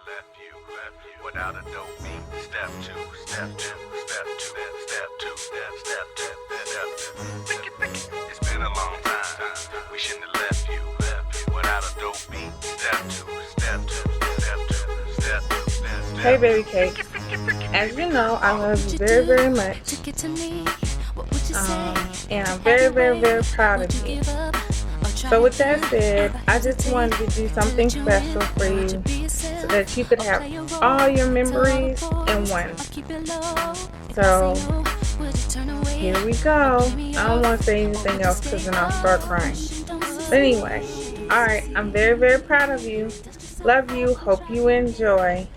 left you without a dope beat. Step two, step two, step two, step two, step two, step two. It's been a long time. We shouldn't have left you without a dope beat. Step two, step two, step two, step two, step two. Hey baby cake. As you know, I love you very, very much. And I'm very, very, very proud of you. So with that said, I just wanted to do something special for you so that you could have all your memories in one. So here we go. I don't want to say anything else because then I'll start crying. But anyway, alright, I'm very, very proud of you. Love you. Hope you enjoy.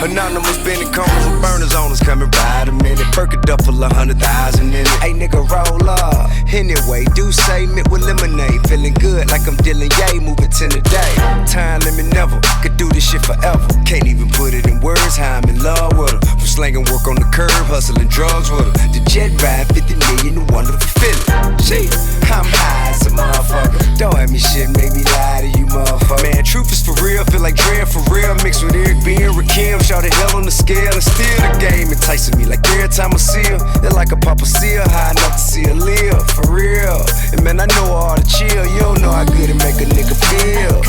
Anonymous bending combs and burners on us coming right a minute. Perk a duffel 100,000 in it. Hey nigga, roll up. Anyway, do say mint with lemonade. Feeling good like I'm dealing yay, moving 10 a day. Time limit never, could do this shit forever. Can't even put it in words how I'm in love with her. From slanging work on the curb, hustling drugs with her. The jet ride 50 million, a wonderful feeling. Shit, I'm high as a motherfucker. Don't have me shit, make me lie to you motherfucker. Man, truth is for real, feel like dread for real. Mixed with Eric B and Rakim. Shout the hell on the scale and still the game enticing me. Like every time I see her, they're like a papa seal, high enough to see her live, for real. And man, I know all the chill, you don't know how good it make a nigga feel.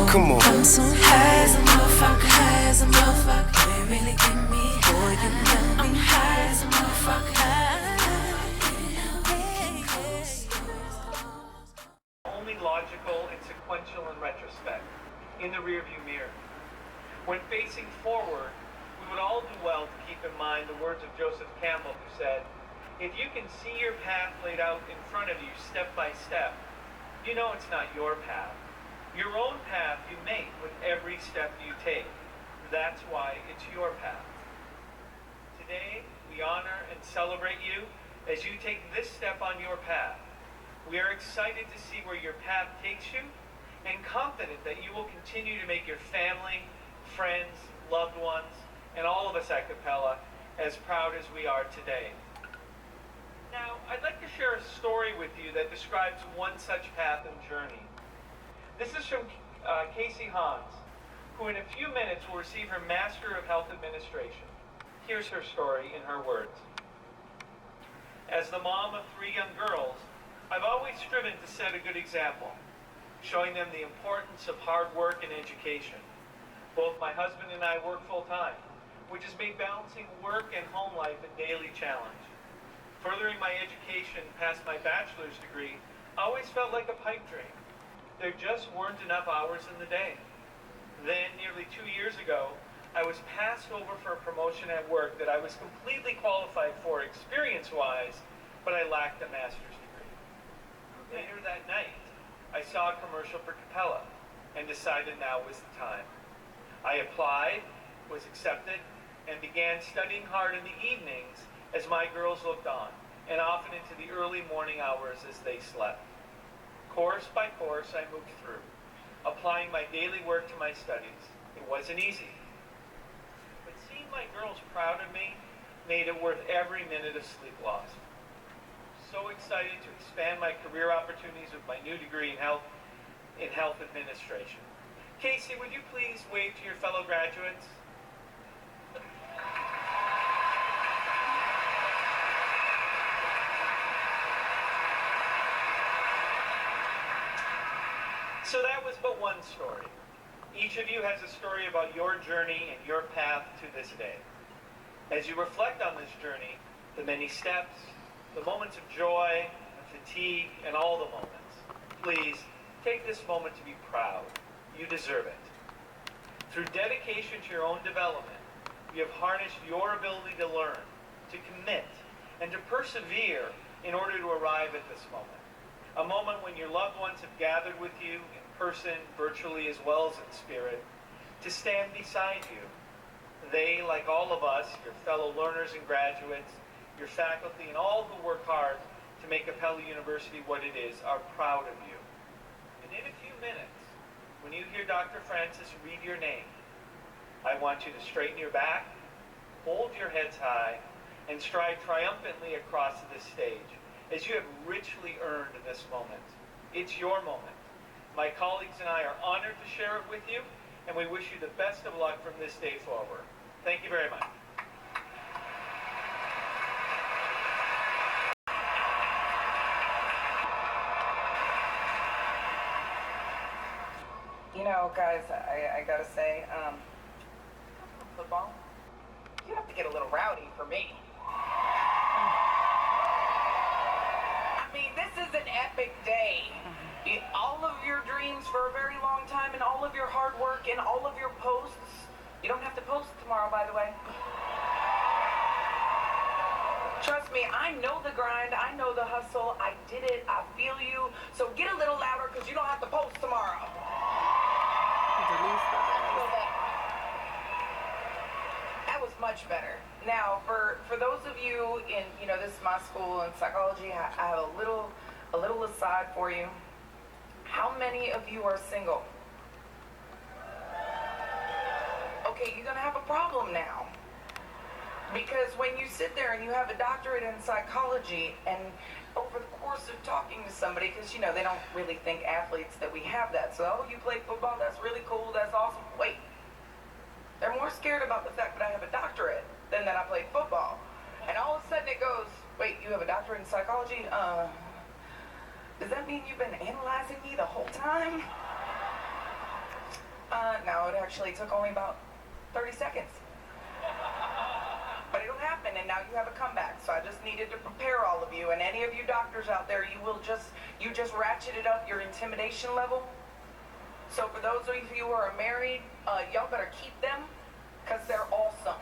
Come on. I'm so high as a motherfucker, high as a motherfucker. They really get me, boy, you got me. I'm high as a motherfucker. Only logical and sequential in retrospect, in the rearview mirror. When facing forward, we would all do well to keep in mind the words of Joseph Campbell, who said, "If you can see your path laid out in front of you step by step, you know it's not your path. Your own path you make with every step you take. That's why it's your path." Today, we honor and celebrate you as you take this step on your path. We are excited to see where your path takes you and confident that you will continue to make your family, friends, loved ones, and all of us at Capella as proud as we are today. Now, I'd like to share a story with you that describes one such path and journey. This is from Casey Hans, who in a few minutes will receive her Master of Health Administration. Here's her story in her words. As the mom of 3 young girls, I've always striven to set a good example, showing them the importance of hard work and education. Both my husband and I work full-time, which has made balancing work and home life a daily challenge. Furthering my education past my bachelor's degree always felt like a pipe dream. There just weren't enough hours in the day. Then, nearly 2 years ago, I was passed over for a promotion at work that I was completely qualified for experience-wise, but I lacked a master's degree. Later that night, I saw a commercial for Capella and decided now was the time. I applied, was accepted, and began studying hard in the evenings as my girls looked on, and often into the early morning hours as they slept. Course by course, I moved through, applying my daily work to my studies. It wasn't easy, but seeing my girls proud of me made it worth every minute of sleep lost. So excited to expand my career opportunities with my new degree in health administration. Casey, would you please wave to your fellow graduates? So that was but one story. Each of you has a story about your journey and your path to this day. As you reflect on this journey, the many steps, the moments of joy, the fatigue, and all the moments, please take this moment to be proud. You deserve it. Through dedication to your own development, you have harnessed your ability to learn, to commit, and to persevere in order to arrive at this moment. A moment when your loved ones have gathered with you in person, virtually, as well as in spirit, to stand beside you. They, like all of us, your fellow learners and graduates, your faculty, and all who work hard to make Capella University what it is, are proud of you. And in a few minutes, when you hear Dr. Francis read your name, I want you to straighten your back, hold your heads high, and stride triumphantly across this stage, as you have richly earned this moment. It's your moment. My colleagues and I are honored to share it with you, and we wish you the best of luck from this day forward. Thank you very much. You know, guys, I gotta say, football, you have to get a little rowdy for me. I mean, this is an epic day. All of your dreams for a very long time and all of your hard work and all of your posts. You don't have to post tomorrow, by the way. Trust me, I know the grind, I know the hustle, I did it, I feel you. So get a little louder because you don't have to post tomorrow. DeLisa. That was much better. Now, for those of you in, this is my school in psychology, I have a little aside for you. How many of you are single? Okay, you're gonna have a problem now. Because when you sit there and you have a doctorate in psychology, and over the course of talking to somebody, because they don't really think athletes that we have that. So, oh, you play football, that's really cool, that's awesome. Wait, they're more scared about the fact that I have a doctorate than that I play football. And all of a sudden it goes, wait, you have a doctorate in psychology? Does that mean you've been analyzing me the whole time? No, it actually took only about 30 seconds. But it'll happen, and now you have a comeback. So I just needed to prepare all of you, and any of you doctors out there, you just ratcheted up your intimidation level. So for those of you who are married, y'all better keep them, because they're awesome.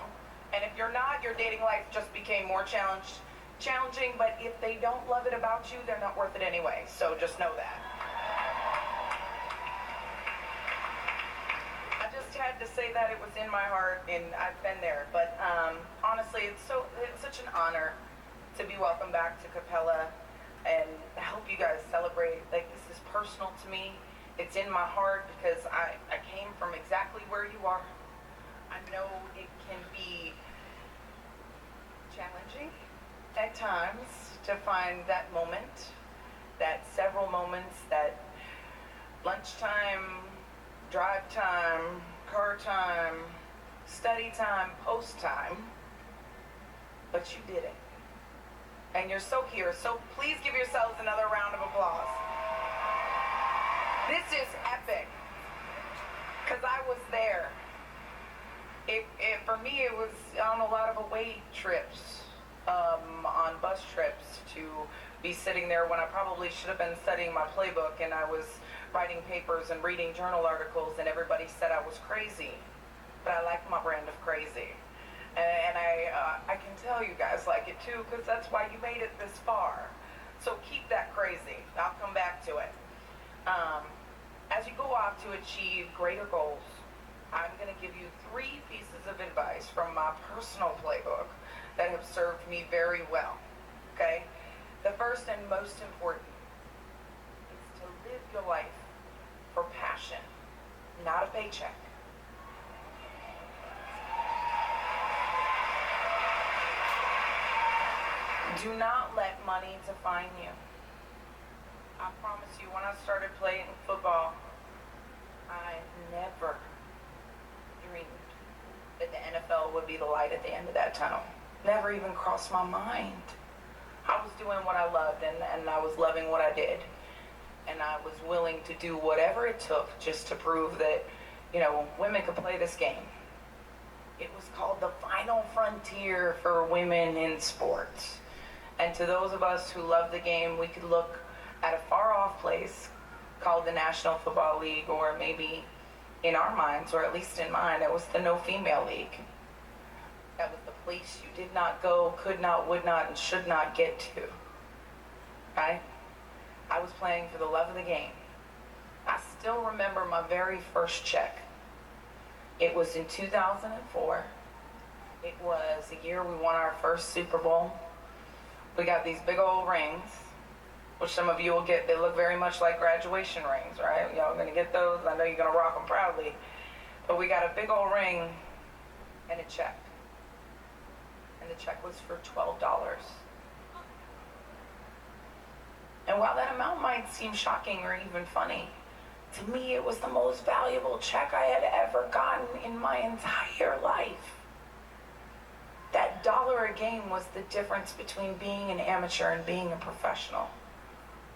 And if you're not, your dating life just became more challenging, but if they don't love it about you, they're not worth it anyway. So just know that. I just had to say that. It was in my heart, and I've been there. But honestly, it's such an honor to be welcomed back to Capella and help you guys celebrate. Like, this is personal to me. It's in my heart because I came from exactly where you are. I know it can be challenging at times to find that moment, that several moments, that lunchtime, drive time, car time, study time, post time, but you did it. And you're so here, so please give yourselves another round of applause. This is epic, because I was there. For me, it was on a lot of away trips, on bus trips, to be sitting there when I probably should have been studying my playbook, and I was writing papers and reading journal articles, and everybody said I was crazy. But I like my brand of crazy. And I can tell you guys like it too, because that's why you made it this far. So keep that crazy. I'll come back to it. As you go off to achieve greater goals, I'm going to give you 3 pieces of advice from my personal playbook that have served me very well. Okay? The first and most important is to live your life for passion, not a paycheck. Do not let money define you. I promise you, when I started playing football, I never dreamed that the NFL would be the light at the end of that tunnel. Never even crossed my mind. I was doing what I loved, and I was loving what I did. And I was willing to do whatever it took just to prove that, women could play this game. It was called the final frontier for women in sports. And to those of us who love the game, we could look at a far-off place called the National Football League, or maybe in our minds, or at least in mine, it was the No Female League. That was the place you did not go, could not, would not, and should not get to. Right? I was playing for the love of the game. I still remember my very first check. It was in 2004. It was the year we won our first Super Bowl. We got these big old rings, which some of you will get. They look very much like graduation rings, right? Y'all gonna get those. I know you're gonna rock them proudly. But we got a big old ring and a check. And the check was for $12. And while that amount might seem shocking or even funny, to me it was the most valuable check I had ever gotten in my entire life. That dollar a game was the difference between being an amateur and being a professional.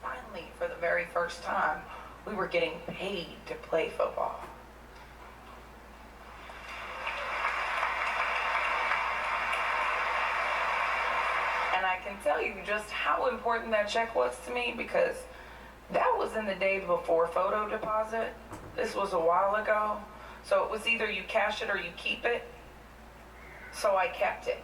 Finally, for the very first time, we were getting paid to play football. And I can tell you just how important that check was to me, because that was in the days before photo deposit. This was a while ago. So it was either you cash it or you keep it. So I kept it.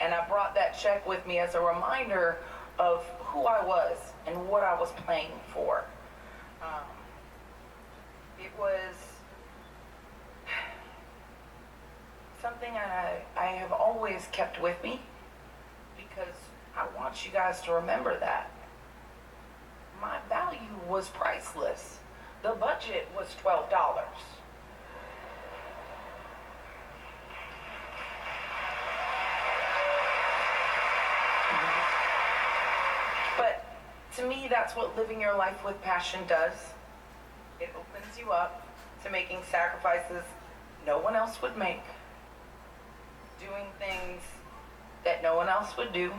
And I brought that check with me as a reminder of who I was and what I was playing for. It was something I have always kept with me, because I want you guys to remember that. My value was priceless. The budget was $12. But to me, that's what living your life with passion does. It opens you up to making sacrifices no one else would make, doing things that no one else would do,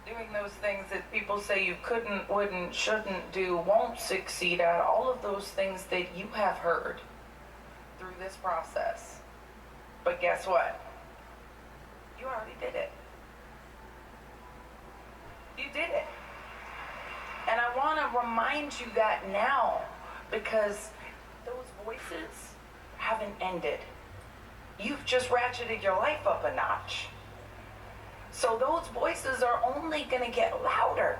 doing those things that people say you couldn't, wouldn't, shouldn't do, won't succeed at, all of those things that you have heard through this process. But guess what? You already did it. You did it. And I want to remind you that now, because those voices haven't ended. You've just ratcheted your life up a notch. So those voices are only going to get louder.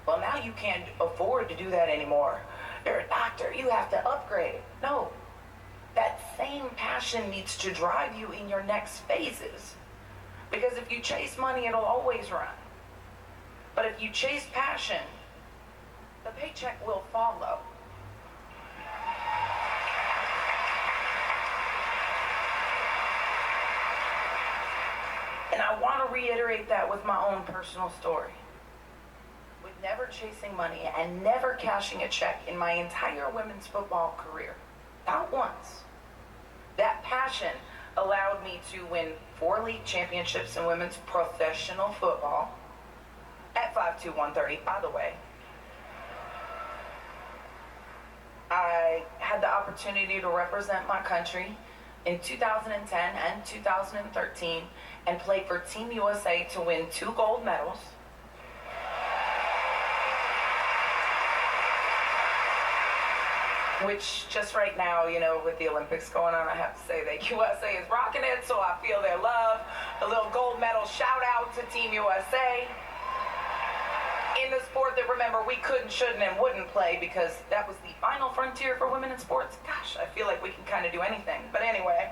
Well, now you can't afford to do that anymore. You're a doctor, you have to upgrade. No, that same passion needs to drive you in your next phases. Because if you chase money, it'll always run. But if you chase passion, the paycheck will follow. And I want to reiterate that with my own personal story. With never chasing money and never cashing a check in my entire women's football career, not once, that passion allowed me to win 4 league championships in women's professional football at 5'2", 130, by the way. I had the opportunity to represent my country in 2010 and 2013 and play for Team USA to win 2 gold medals. Which just right now, you know, with the Olympics going on, I have to say that USA is rocking it, so I feel their love. A little gold medal shout out to Team USA. In the sport that, remember, we couldn't, shouldn't, and wouldn't play, because that was the final frontier for women in sports. Gosh, I feel like we can kind of do anything. But anyway,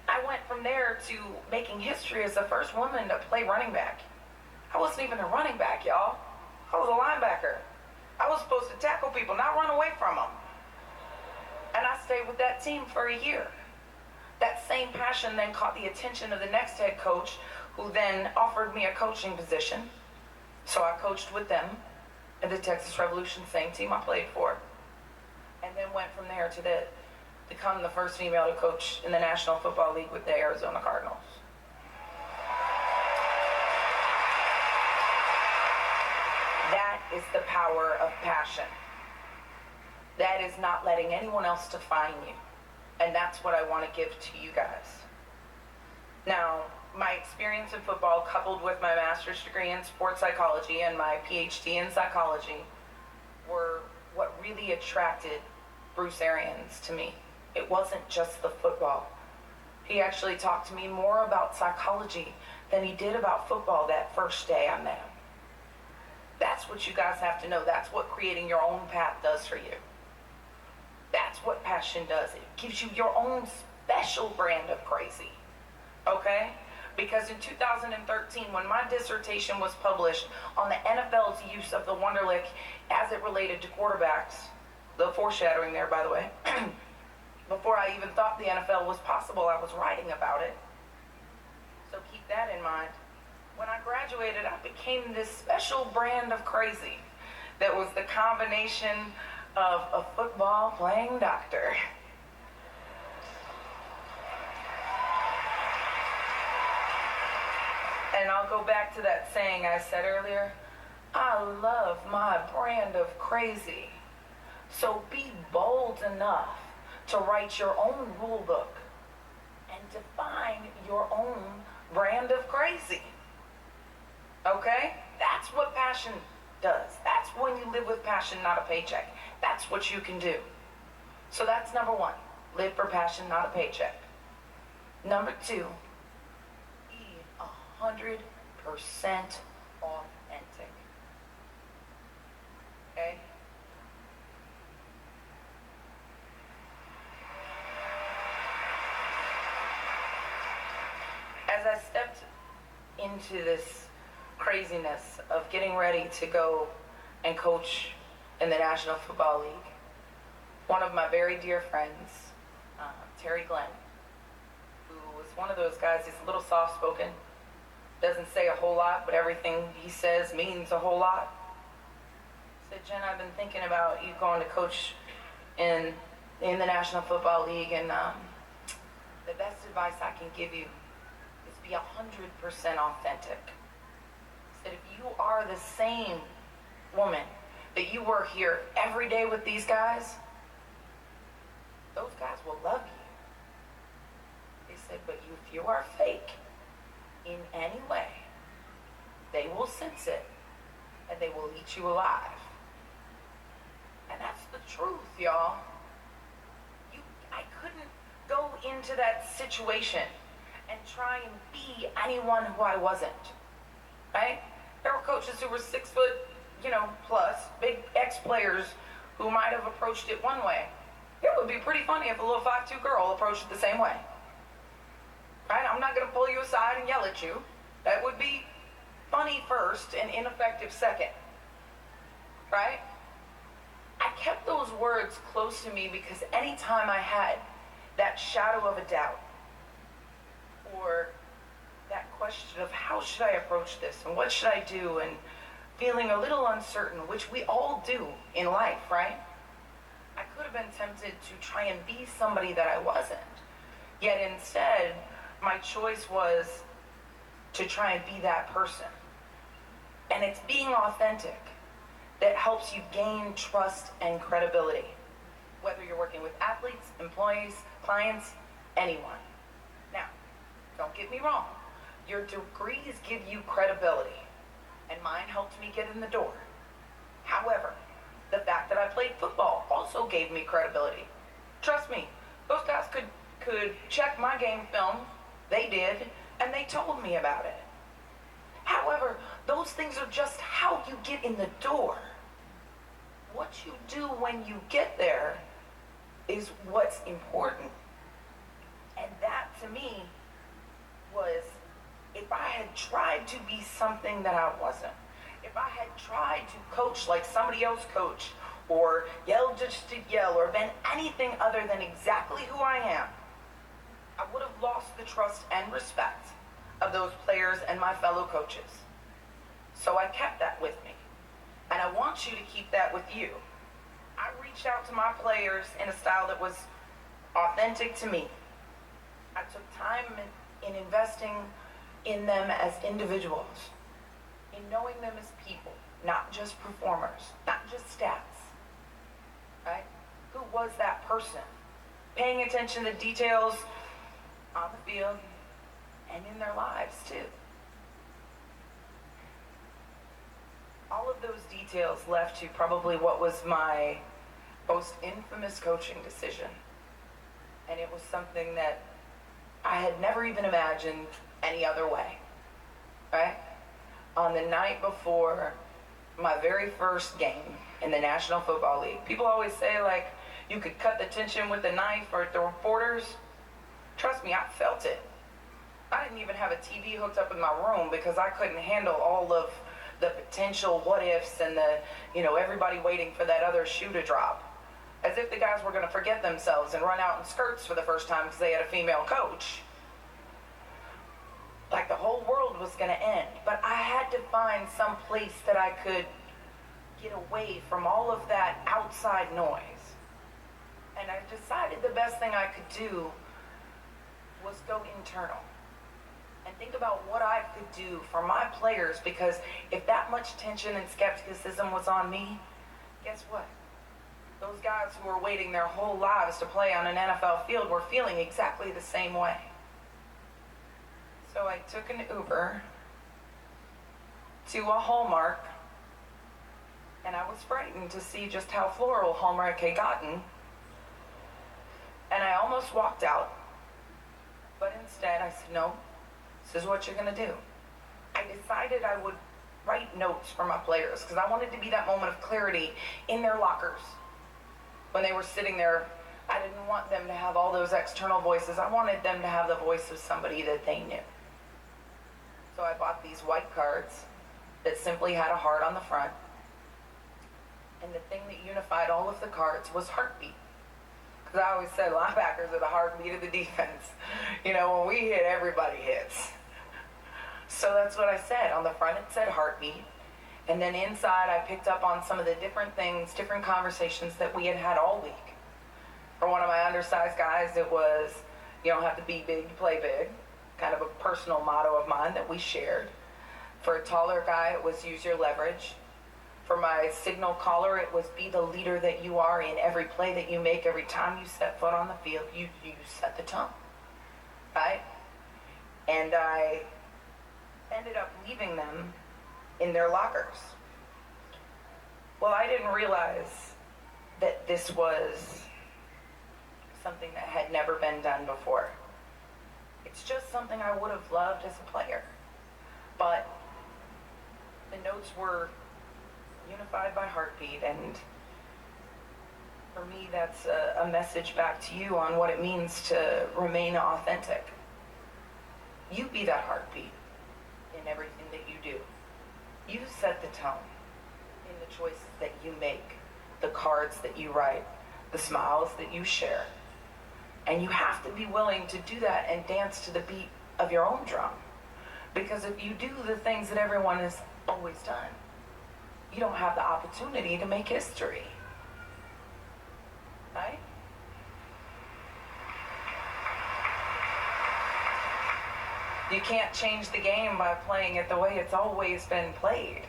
I went from there to making history as the first woman to play running back. I wasn't even a running back, y'all. I was a linebacker. I was supposed to tackle people, not run away from them. And I stayed with that team for a year. That same passion then caught the attention of the next head coach, who then offered me a coaching position. So I coached with them at the Texas Revolution, same team I played for. And then went from there to become the first female to coach in the National Football League with the Arizona Cardinals. That is the power of passion. That is not letting anyone else define you. And that's what I want to give to you guys. Now, my experience in football, coupled with my master's degree in sports psychology and my PhD in psychology, were what really attracted Bruce Arians to me. It wasn't just the football. He actually talked to me more about psychology than he did about football that first day I met him. That's what you guys have to know. That's what creating your own path does for you. That's what passion passion does. It gives you your own special brand of crazy. Okay? Because in 2013, when my dissertation was published on the NFL's use of the Wonderlic as it related to quarterbacks, the foreshadowing there, by the way, before I even thought the NFL was possible, I was writing about it. So keep that in mind. When I graduated, I became this special brand of crazy that was the combination of a football playing doctor. And I'll go back to that saying I said earlier. I love my brand of crazy. So be bold enough to write your own rule book and define your own brand of crazy. Okay? That's what passion does. That's when you live with passion, not a paycheck. That's what you can do. So that's number one. Live for passion, not a paycheck. Number two, be 100% authentic. Okay? As I stepped into this craziness of getting ready to go and coach in the National Football League, one of my very dear friends, Terry Glenn, who was one of those guys, he's a little soft-spoken, doesn't say a whole lot, but everything he says means a whole lot, said, Jen, I've been thinking about you going to coach in the National Football League, and the best advice I can give you is be 100% authentic. Said if you are the same woman that you were here every day with these guys, those guys will love you. They said, but if you are fake in any way, they will sense it and they will eat you alive. And that's the truth, y'all. I couldn't go into that situation and try and be anyone who I wasn't, right? There were coaches who were 6 foot, plus, big ex-players who might have approached it one way. It would be pretty funny if a little 5'2" girl approached it the same way, right? I'm not gonna pull you aside and yell at you. That would be funny first and ineffective second, right? I kept those words close to me because anytime I had that shadow of a doubt or that question of how should I approach this and what should I do and feeling a little uncertain, which we all do in life, right? I could have been tempted to try and be somebody that I wasn't. Yet instead, my choice was to try and be that person. And it's being authentic that helps you gain trust and credibility, whether you're working with athletes, employees, clients, anyone. Now, don't get me wrong. Your degrees give you credibility, and mine helped me get in the door. However, the fact that I played football also gave me credibility. Trust me, those guys could check my game film. They did, and they told me about it. However, those things are just how you get in the door. What you do when you get there is what's important. And that, to me, was if I had tried to be something that I wasn't, if I had tried to coach like somebody else coached, or yell just to yell, or been anything other than exactly who I am, I would have lost the trust and respect of those players and my fellow coaches. So I kept that with me. And I want you to keep that with you. I reached out to my players in a style that was authentic to me. I took time in investing in them as individuals, in knowing them as people, not just performers, not just stats, right? Who was that person? Paying attention to details on the field and in their lives too. All of those details left to probably what was my most infamous coaching decision. And it was something that I had never even imagined any other way, right? On the night before my very first game in the National Football League, people always say, like, you could cut the tension with a knife or the reporters. Trust me, I felt it. I didn't even have a TV hooked up in my room because I couldn't handle all of the potential what ifs and the, everybody waiting for that other shoe to drop. As if the guys were going to forget themselves and run out in skirts for the first time because they had a female coach. Like the whole world was going to end. But I had to find some place that I could get away from all of that outside noise. And I decided the best thing I could do was go internal and think about what I could do for my players, because if that much tension and skepticism was on me, guess what? Those guys who were waiting their whole lives to play on an NFL field were feeling exactly the same way. So I took an Uber to a Hallmark, and I was frightened to see just how floral Hallmark had gotten, and I almost walked out. But instead I said, no, this is what you're going to do. I decided I would write notes for my players because I wanted to be that moment of clarity in their lockers. When they were sitting there, I didn't want them to have all those external voices. I wanted them to have the voice of somebody that they knew. So I bought these white cards that simply had a heart on the front. And the thing that unified all of the cards was heartbeat. Because I always said linebackers are the heartbeat of the defense. When we hit, everybody hits. So that's what I said. On the front it said heartbeat. And then inside I picked up on some of the different things, different conversations that we had had all week. For one of my undersized guys, it was, you don't have to be big to play big. Kind of a personal motto of mine that we shared. For a taller guy, it was use your leverage. For my signal caller, it was be the leader that you are in every play that you make. Every time you set foot on the field, you set the tone, right? And I ended up leaving them in their lockers. Well, I didn't realize that this was something that had never been done before. It's just something I would have loved as a player. But the notes were unified by heartbeat, and for me that's a message back to you on what it means to remain authentic. You be that heartbeat in everything that you do. You set the tone in the choices that you make, the cards that you write, the smiles that you share. And you have to be willing to do that and dance to the beat of your own drum. Because if you do the things that everyone has always done, you don't have the opportunity to make history, right? You can't change the game by playing it the way it's always been played.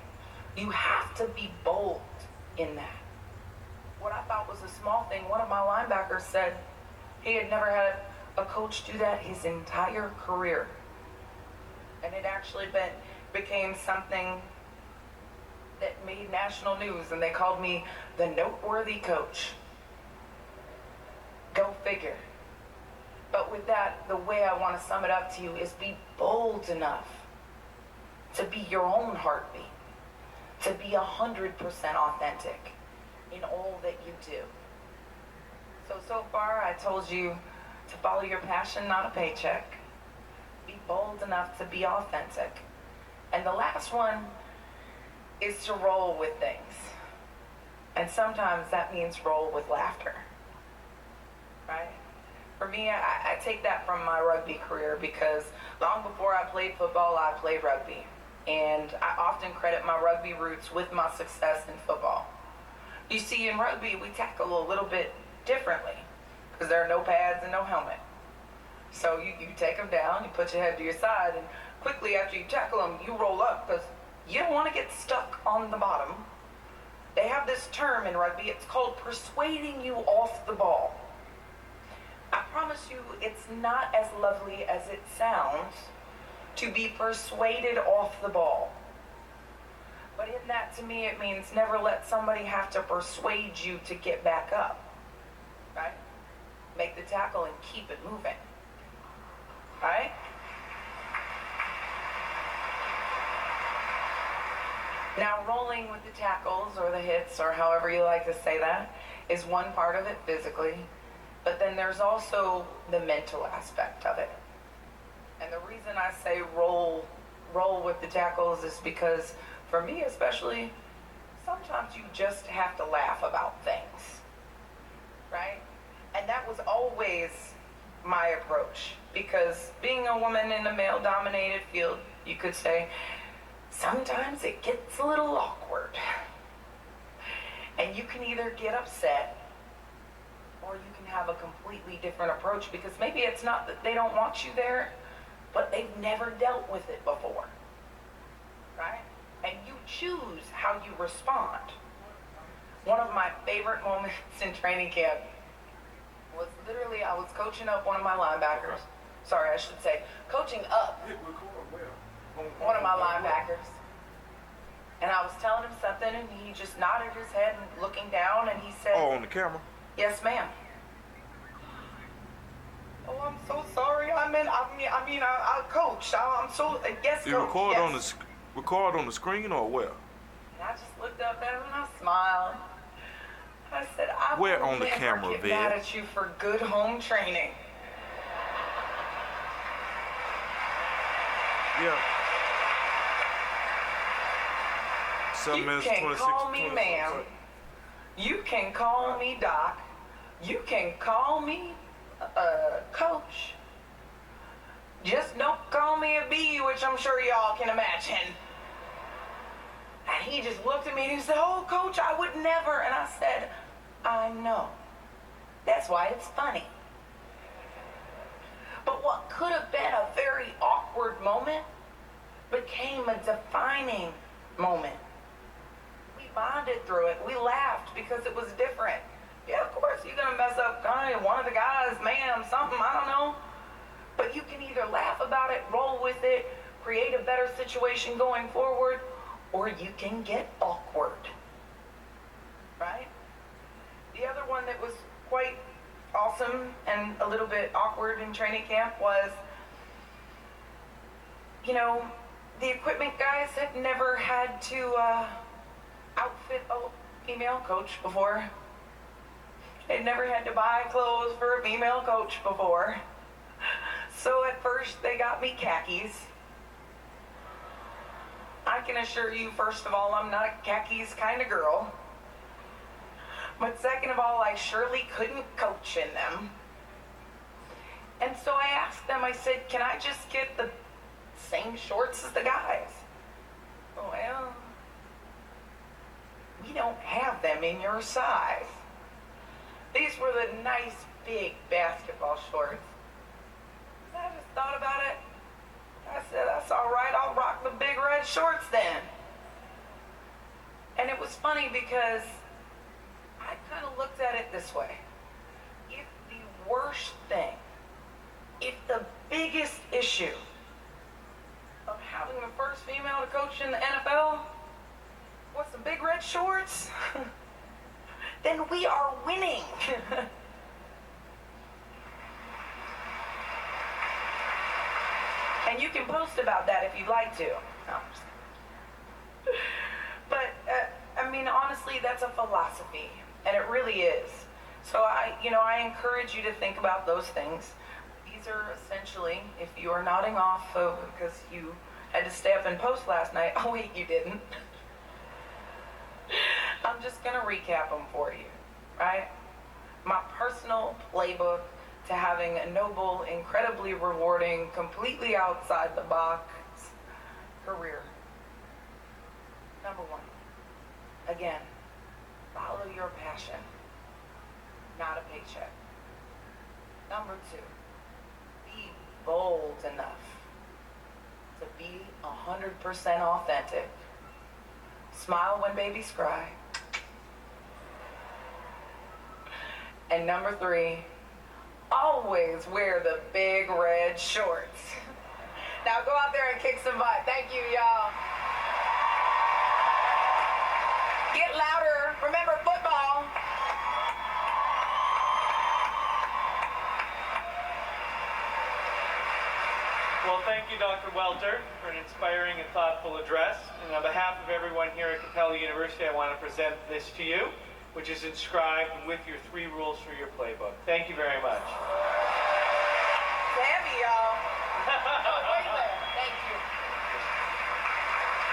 You have to be bold in that. What I thought was a small thing, one of my linebackers said he had never had a coach do that his entire career. And it actually became something that made national news, and they called me the noteworthy coach. Go figure. But with that, the way I want to sum it up to you is be bold enough to be your own heartbeat, to be 100% authentic in all that you do. So far I told you to follow your passion, not a paycheck. Be bold enough to be authentic. And the last one is to roll with things. And sometimes that means roll with laughter, right? For me, I take that from my rugby career, because long before I played football, I played rugby. And I often credit my rugby roots with my success in football. You see, in rugby, we tackle a little bit differently because there are no pads and no helmet. So you take them down, you put your head to your side, and quickly after you tackle them, you roll up because you don't want to get stuck on the bottom. They have this term in rugby, it's called persuading you off the ball. I promise you, it's not as lovely as it sounds to be persuaded off the ball. But in that, to me, it means never let somebody have to persuade you to get back up, right? Make the tackle and keep it moving, right? Now, rolling with the tackles or the hits, or however you like to say that, is one part of it physically, but then there's also the mental aspect of it. And the reason I say roll with the tackles is because for me especially, sometimes you just have to laugh about things, right? And that was always my approach, because being a woman in a male-dominated field, you could say, sometimes it gets a little awkward. And you can either get upset or you can have a completely different approach, because maybe it's not that they don't want you there, but they've never dealt with it before, right? And you choose how you respond. One of my favorite moments in training camp was literally, I was coaching up one of my linebackers. Sorry, I should say, coaching up one of my linebackers. And I was telling him something, and he just nodded his head and looking down, and he said, Oh, on the camera? "Yes, ma'am." Oh, I'm so sorry. I coach. I'm so, yes, You coach, record yes. record on the screen or where? And I just looked up at him and I smiled. I said, I Where will on the never camera, get Viv? mad at you for good home training. Yeah. 7 You minutes, can 26, call me 26. ma'am. You can call me doc. You can call me coach. Just don't call me a B, which I'm sure y'all can imagine. And he just looked at me and he said, "Oh, coach, I would never." And I said, "I know. That's why it's funny." But what could have been a very awkward moment became a defining moment. We bonded through it. We laughed because it was different. Yeah, of course, you're going to mess up one of the guys, ma'am, something, I don't know. But you can either laugh about it, roll with it, create a better situation going forward, or you can get awkward, right? The other one that was quite awesome and a little bit awkward in training camp was, the equipment guys had never had to outfit a female coach before. They'd never had to buy clothes for a female coach before. So at first they got me khakis. I can assure you, first of all, I'm not a khakis kind of girl. But second of all, I surely couldn't coach in them. And so I asked them, I said, "Can I just get the same shorts as the guys?" "Well, we don't have them in your size." These were the nice big basketball shorts. I just thought about it. I said, "That's all right, I'll rock the big red shorts then." And it was funny because I kind of looked at it this way. If the worst thing, if the biggest issue of having the first female to coach in the NFL was the big red shorts, then we are winning. And you can post about that if you'd like to. No, but, honestly, that's a philosophy, and it really is. So I encourage you to think about those things. These are essentially, if you are nodding off because you had to stay up and post last night, oh wait, you didn't. I'm just gonna recap them for you, right? My personal playbook to having a noble, incredibly rewarding, completely outside the box career. Number one, again, follow your passion, not a paycheck. Number two, be bold enough to be 100% authentic. Smile when babies cry. And number three, always wear the big red shorts. Now go out there and kick some butt. Thank you, y'all. Get louder. Remember football. Well, thank you, Dr. Welter, for an inspiring and thoughtful address. And on behalf of everyone here at Capella University, I want to present this to you. which is inscribed with your 3 rules for your playbook. Thank you very much. Sammy, y'all. Wait there. Thank you.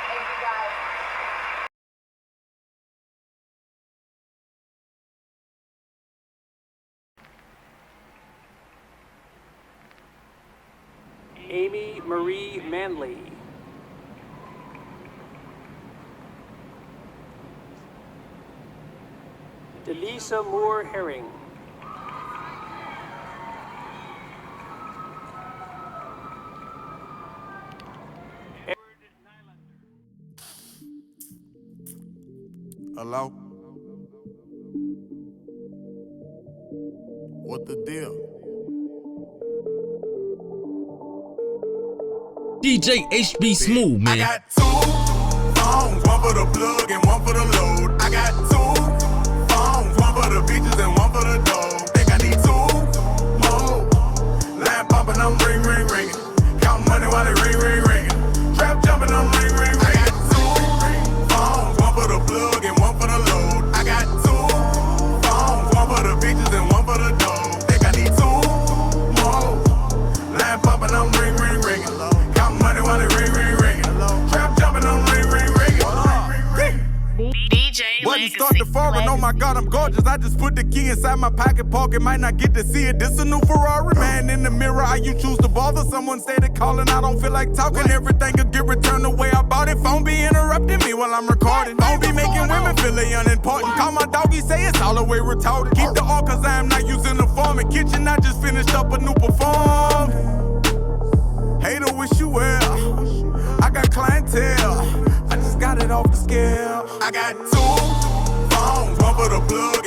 Thank you, guys. Amy Marie Manley. DeLisa Moore Herring. Hello? What the deal? DJ HB Smooth, man. I got 2 phones, one for the plug and one for the load. I got 2 phones, one for the bitches and one for the dog. Think I need 2 more. Line popping, I'm ring, ring, ringing. Count money while it ring, ring, ringing. Trap jumping, I'm ring, ring, ringing. I got 2 phones, one for the plug and one for the load. I got 2 phones, one for the bitches and one for the dog. Think I need 2 more. Line popping, I'm ring, ring, ringing. Count money while it ring, ring, ringing. Trap jumping, I'm ring, ring, ringing. Wasn't start the foreign, oh my God, I'm gorgeous. I just put the key inside my pocket, pocket, might not get to see it. This a new Ferrari, man. In the mirror, how you choose to bother? Someone stated calling, I don't feel like talking. Everything could get returned the way I bought it. Phone be interrupting me while I'm recording. Phone be making women feel they unimportant. Call my doggy, say it's all the way retarded. Keep the all cause I am not using the form. In kitchen, I just finished up a new perform. Hater, wish you well. I got clientele. I just got it off the scale. I got 2 phones, one for the plug